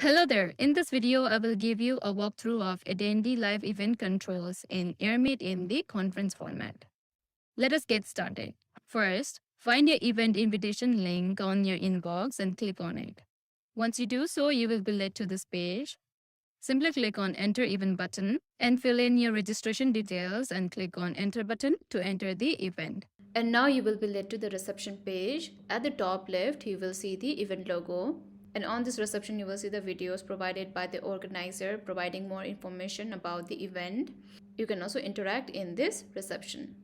Hello there. In this video, I will give you a walkthrough of Attendee live event controls in Airmeet in the conference format. Let us get started. First, find your event invitation link on your inbox and click on it. Once you do so, you will be led to this page. Simply click on Enter Event button and fill in your registration details and click on Enter button to enter the event. And now you will be led to the reception page. At the top left, you will see the event logo. And on this reception, you will see the videos provided by the organizer providing more information about the event. You can also interact in this reception.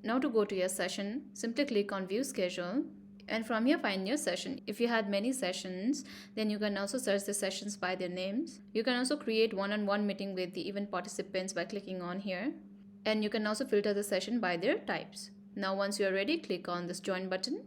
Now to go to your session, simply click on View Schedule. And from here, find your session. If you had many sessions, then you can also search the sessions by their names. You can also create one-on-one meeting with the event participants by clicking on here. And you can also filter the session by their types. Now once you are ready, click on this join button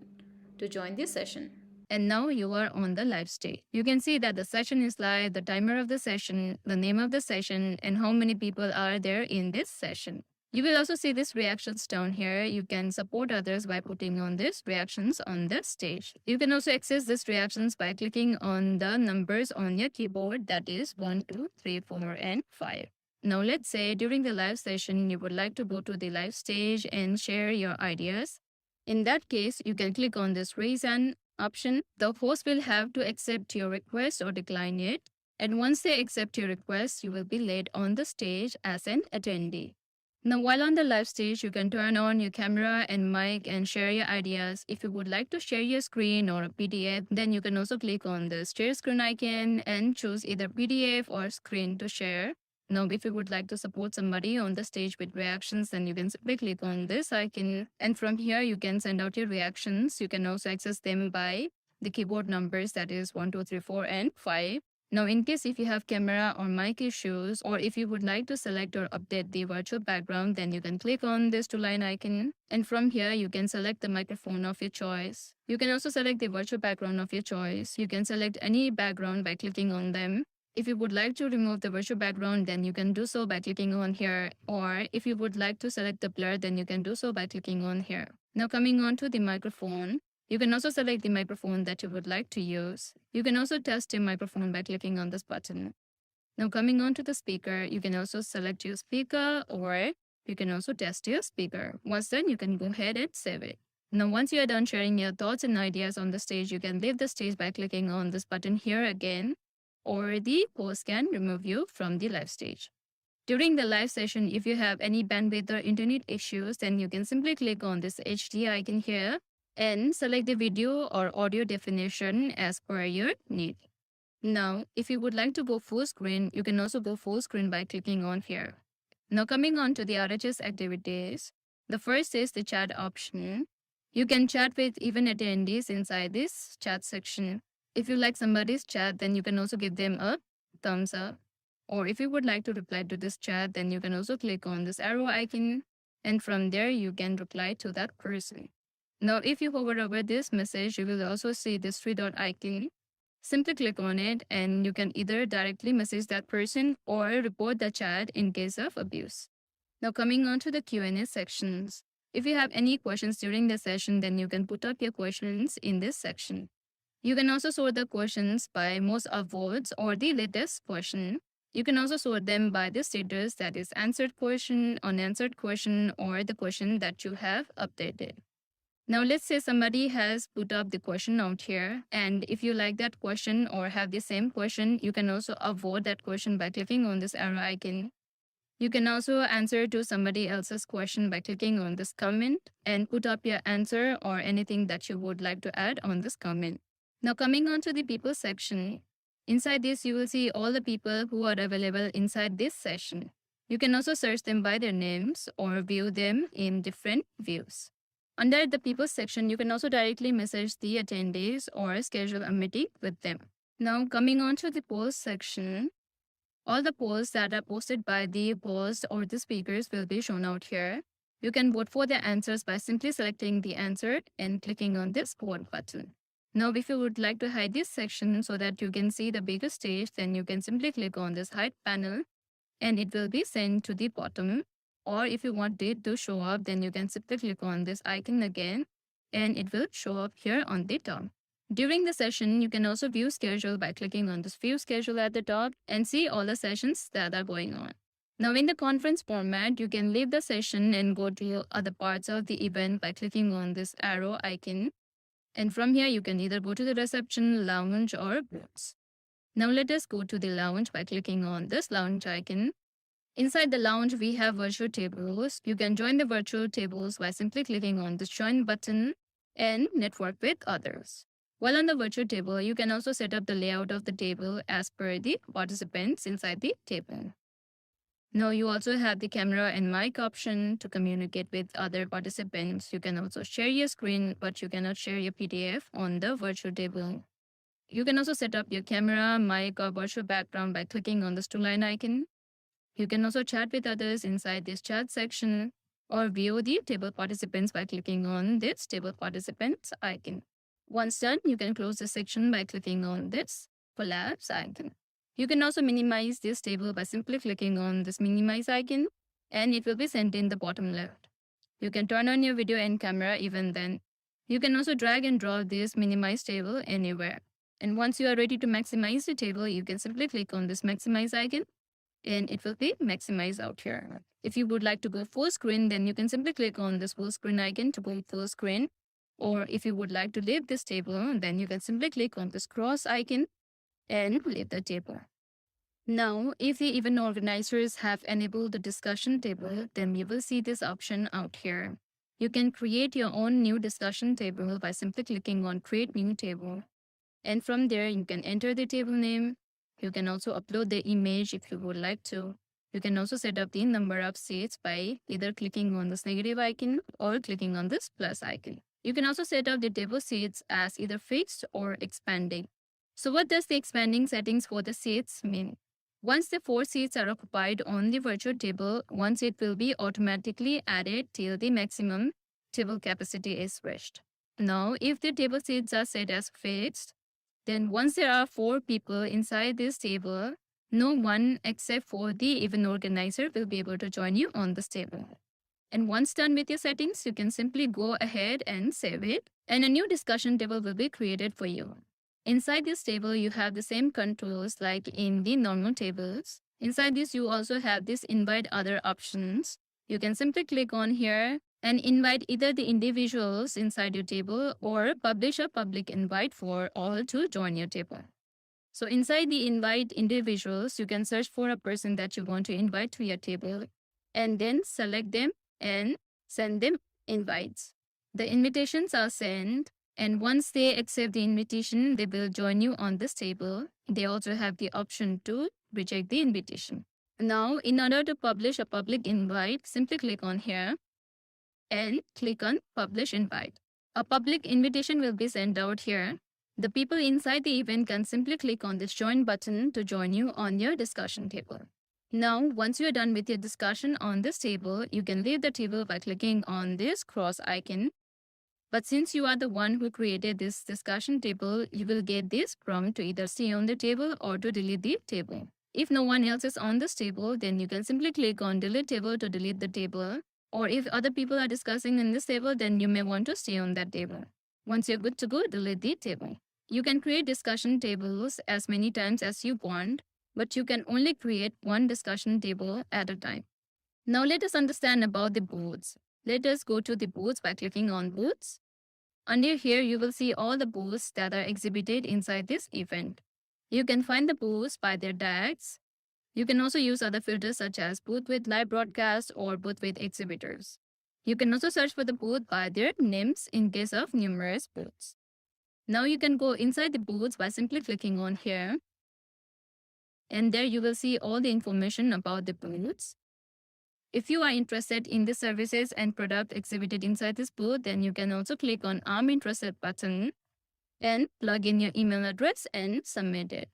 to join this session. And now you are on the live stage. You can see that the session is live, the timer of the session, the name of the session, and how many people are there in this session. You will also see these reactions down here. You can support others by putting on these reactions on the stage. You can also access these reactions by clicking on the numbers on your keyboard, that is 1, 2, 3, 4, and 5. Now let's say during the live session, you would like to go to the live stage and share your ideas. In that case, you can click on this raise hand option. The host will have to accept your request or decline it. And once they accept your request, you will be led on the stage as an attendee. Now, while on the live stage, you can turn on your camera and mic and share your ideas. If you would like to share your screen or a PDF, then you can also click on the share screen icon and choose either PDF or screen to share. Now, if you would like to support somebody on the stage with reactions, then you can simply click on this icon. And from here, you can send out your reactions. You can also access them by the keyboard numbers, that is 1, 2, 3, 4, and 5. Now, in case if you have camera or mic issues, or if you would like to select or update the virtual background, then you can click on this two-line icon. And from here, you can select the microphone of your choice. You can also select the virtual background of your choice. You can select any background by clicking on them. If you would like to remove the virtual background, then you can do so by clicking on here. Or if you would like to select the blur, then you can do so by clicking on here. Now coming on to the microphone, you can also select the microphone that you would like to use. You can also test your microphone by clicking on this button. Now coming on to the speaker, you can also select your speaker or you can also test your speaker. Once done, you can go ahead and save it. Now, once you are done sharing your thoughts and ideas on the stage, you can leave the stage by clicking on this button here again, or the host can remove you from the live stage. During the live session, if you have any bandwidth or internet issues, then you can simply click on this HD icon here and select the video or audio definition as per your need. Now, if you would like to go full screen, you can also go full screen by clicking on here. Now, coming on to the RHS activities, the first is the chat option. You can chat with even attendees inside this chat section. If you like somebody's chat, then you can also give them a thumbs up. Or if you would like to reply to this chat, then you can also click on this arrow icon. And from there, you can reply to that person. Now, if you hover over this message, you will also see this three-dot icon. Simply click on it and you can either directly message that person or report the chat in case of abuse. Now, coming on to the Q&A sections. If you have any questions during the session, then you can put up your questions in this section. You can also sort the questions by most upvotes or the latest question. You can also sort them by the status, that is answered question, unanswered question, or the question that you have updated. Now, let's say somebody has put up the question out here, and if you like that question or have the same question, you can also upvote that question by clicking on this arrow icon. You can also answer to somebody else's question by clicking on this comment and put up your answer or anything that you would like to add on this comment. Now, coming on to the people section, inside this, you will see all the people who are available inside this session. You can also search them by their names or view them in different views. Under the people section, you can also directly message the attendees or schedule a meeting with them. Now, coming on to the polls section, all the polls that are posted by the host or the speakers will be shown out here. You can vote for the answers by simply selecting the answer and clicking on this vote button. Now, if you would like to hide this section so that you can see the bigger stage, then you can simply click on this hide panel and it will be sent to the bottom. Or if you want it to show up, then you can simply click on this icon again and it will show up here on the top. During the session, you can also view schedule by clicking on this view schedule at the top and see all the sessions that are going on. Now in the conference format, you can leave the session and go to other parts of the event by clicking on this arrow icon. And from here, you can either go to the reception, lounge, or booths. Now let us go to the lounge by clicking on this lounge icon. Inside the lounge, we have virtual tables. You can join the virtual tables by simply clicking on this join button and network with others. While on the virtual table, you can also set up the layout of the table as per the participants inside the table. Now you also have the camera and mic option to communicate with other participants. You can also share your screen, but you cannot share your PDF on the virtual table. You can also set up your camera, mic, or virtual background by clicking on the stool line icon. You can also chat with others inside this chat section or view the table participants by clicking on this table participants icon. Once done, you can close the section by clicking on this collapse icon. You can also minimize this table by simply clicking on this minimize icon and it will be sent in the bottom left. You can turn on your video and camera even then. You can also drag and drop this minimize table anywhere. And once you are ready to maximize the table, you can simply click on this maximize icon and it will be maximized out here. If you would like to go full screen, then you can simply click on this full screen icon to go full screen. Or if you would like to leave this table, then you can simply click on this cross icon and leave the table. Now, if the event organizers have enabled the discussion table, then you will see this option out here. You can create your own new discussion table by simply clicking on create new table. And from there, you can enter the table name. You can also upload the image if you would like to. You can also set up the number of seats by either clicking on this negative icon or clicking on this plus icon. You can also set up the table seats as either fixed or expanding. So what does the expanding settings for the seats mean? Once the 4 seats are occupied on the virtual table, one seat will be automatically added till the maximum table capacity is reached. Now, if the table seats are set as fixed, then once there are 4 people inside this table, no one except for the event organizer will be able to join you on this table. And once done with your settings, you can simply go ahead and save it, and a new discussion table will be created for you. Inside this table, you have the same controls like in the normal tables. Inside this, you also have this invite other options. You can simply click on here and invite either the individuals inside your table or publish a public invite for all to join your table. So inside the invite individuals, you can search for a person that you want to invite to your table and then select them and send them invites. The invitations are sent, and once they accept the invitation, they will join you on this table. They also have the option to reject the invitation. Now, in order to publish a public invite, simply click on here and click on publish invite. A public invitation will be sent out here. The people inside the event can simply click on this join button to join you on your discussion table. Now, once you are done with your discussion on this table, you can leave the table by clicking on this cross icon. But since you are the one who created this discussion table, you will get this prompt to either stay on the table or to delete the table. If no one else is on this table, then you can simply click on delete table to delete the table. Or if other people are discussing in this table, then you may want to stay on that table. Once you're good to go, delete the table. You can create discussion tables as many times as you want, but you can only create one discussion table at a time. Now let us understand about the booths. Let us go to the booths by clicking on booths. Under here, you will see all the booths that are exhibited inside this event. You can find the booths by their tags. You can also use other filters such as booth with live broadcast or booth with exhibitors. You can also search for the booth by their names in case of numerous booths. Now you can go inside the booths by simply clicking on here. And there you will see all the information about the booths. If you are interested in the services and product exhibited inside this booth, then you can also click on I'm interested button and plug in your email address and submit it.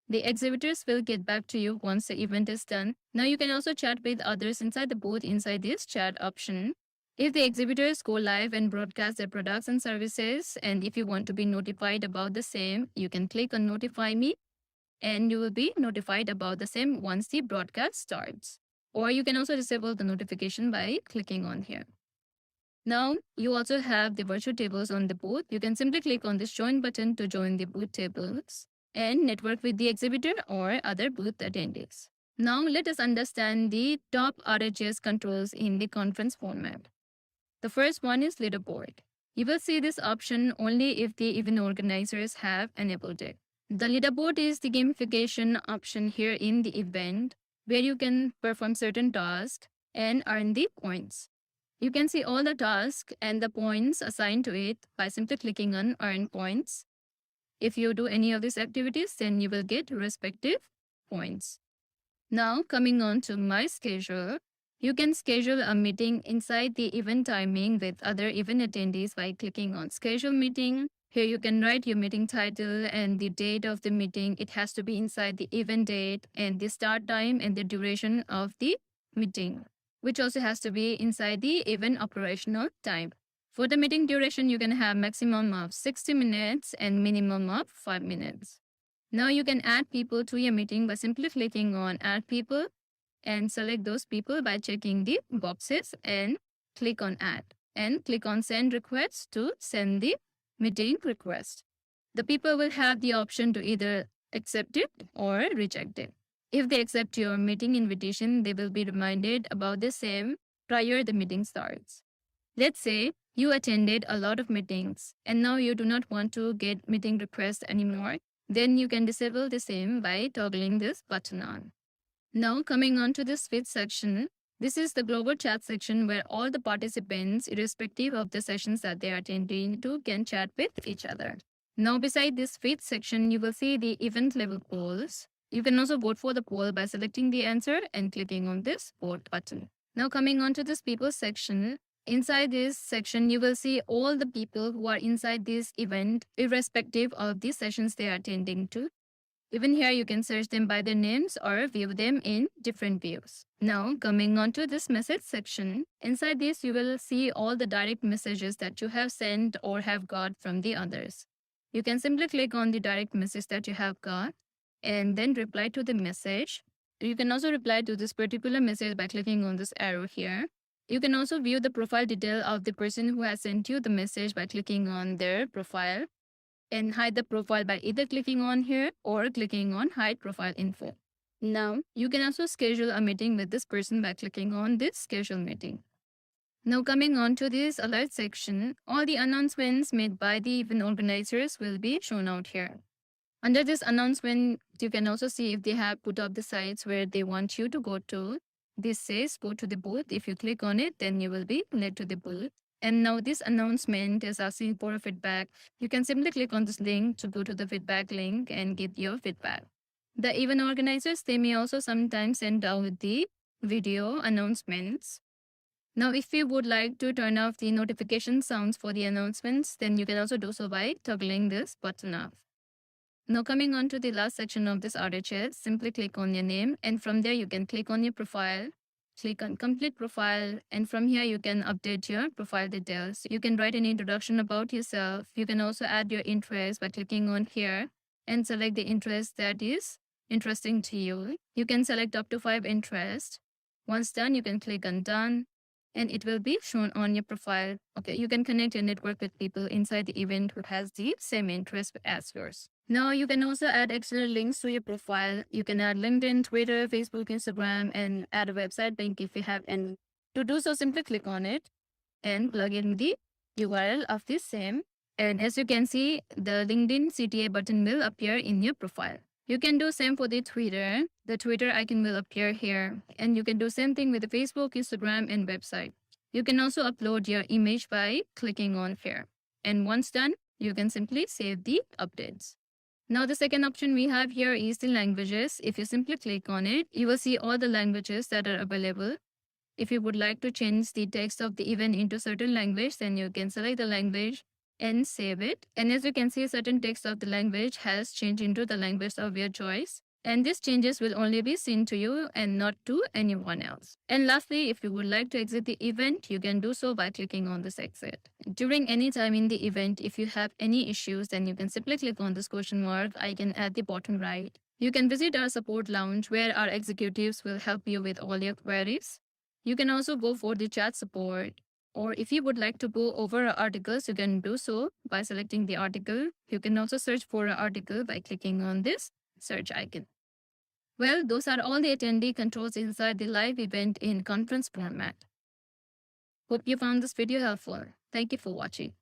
The exhibitors will get back to you once the event is done. Now you can also chat with others inside the booth inside this chat option. If the exhibitors go live and broadcast their products and services, and if you want to be notified about the same, you can click on notify me and you will be notified about the same once the broadcast starts. Or you can also disable the notification by clicking on here. Now, you also have the virtual tables on the booth. You can simply click on this join button to join the booth tables and network with the exhibitor or other booth attendees. Now, let us understand the top RHS controls in the conference format. The first one is leaderboard. You will see this option only if the event organizers have enabled it. The leaderboard is the gamification option here in the event where you can perform certain tasks and earn the points. You can see all the tasks and the points assigned to it by simply clicking on earn points. If you do any of these activities, then you will get respective points. Now, coming on to my schedule, you can schedule a meeting inside the event timing with other event attendees by clicking on schedule meeting. Here you can write your meeting title and the date of the meeting. It has to be inside the event date and the start time and the duration of the meeting, which also has to be inside the event operational time. For the meeting duration, you can have maximum of 60 minutes and minimum of 5 minutes. Now you can add people to your meeting by simply clicking on add people and select those people by checking the boxes and click on add and click on send request to send the meeting request. The people will have the option to either accept it or reject it. If they accept your meeting invitation, they will be reminded about the same prior the meeting starts. Let's say you attended a lot of meetings and now you do not want to get meeting requests anymore. Then you can disable the same by toggling this button on. Now coming on to this fifth section, this is the global chat section where all the participants, irrespective of the sessions that they are attending to, can chat with each other. Now beside this fifth section, you will see the event level polls. You can also vote for the poll by selecting the answer and clicking on this vote button. Now coming on to this people section, inside this section, you will see all the people who are inside this event, irrespective of the sessions they are attending to. Even here, you can search them by their names or view them in different views. Now, coming on to this message section, inside this, you will see all the direct messages that you have sent or have got from the others. You can simply click on the direct message that you have got and then reply to the message. You can also reply to this particular message by clicking on this arrow here. You can also view the profile detail of the person who has sent you the message by clicking on their profile and hide the profile by either clicking on here or clicking on hide profile info. Now, you can also schedule a meeting with this person by clicking on this schedule meeting. Now coming on to this alert section, all the announcements made by the event organizers will be shown out here. Under this announcement, you can also see if they have put up the sites where they want you to go to. This says go to the booth. If you click on it, then you will be led to the booth. And now this announcement is asking for feedback. You can simply click on this link to go to the feedback link and get your feedback. The event organizers, they may also sometimes send out the video announcements. Now, if you would like to turn off the notification sounds for the announcements, then you can also do so by toggling this button off. Now, coming on to the last section of this RHS, simply click on your name, and from there you can click on your profile, click on complete profile, and from here you can update your profile details. You can write an introduction about yourself. You can also add your interest by clicking on here and select the interest that is interesting to you. You can select up to 5 interests. Once done, you can click on done and it will be shown on your profile. Okay, you can connect your network with people inside the event who has the same interest as yours. Now, you can also add external links to your profile. You can add LinkedIn, Twitter, Facebook, Instagram, and add a website link if you have any. To do so, simply click on it and plug in the URL of the same. And as you can see, the LinkedIn CTA button will appear in your profile. You can do same for the Twitter. The Twitter icon will appear here. And you can do same thing with the Facebook, Instagram, and website. You can also upload your image by clicking on here. And once done, you can simply save the updates. Now, the second option we have here is the languages. If you simply click on it, you will see all the languages that are available. If you would like to change the text of the event into certain language, then you can select the language and save it. And as you can see, certain text of the language has changed into the language of your choice. And these changes will only be seen to you and not to anyone else. And lastly, if you would like to exit the event, you can do so by clicking on this exit. During any time in the event, if you have any issues, then you can simply click on this question mark icon at the bottom right. You can visit our support lounge where our executives will help you with all your queries. You can also go for the chat support Or if you would like to go over articles, you can do so by selecting the article. You can also search for an article by clicking on this search icon. Well, those are all the attendee controls inside the live event in conference format. Hope you found this video helpful. Thank you for watching.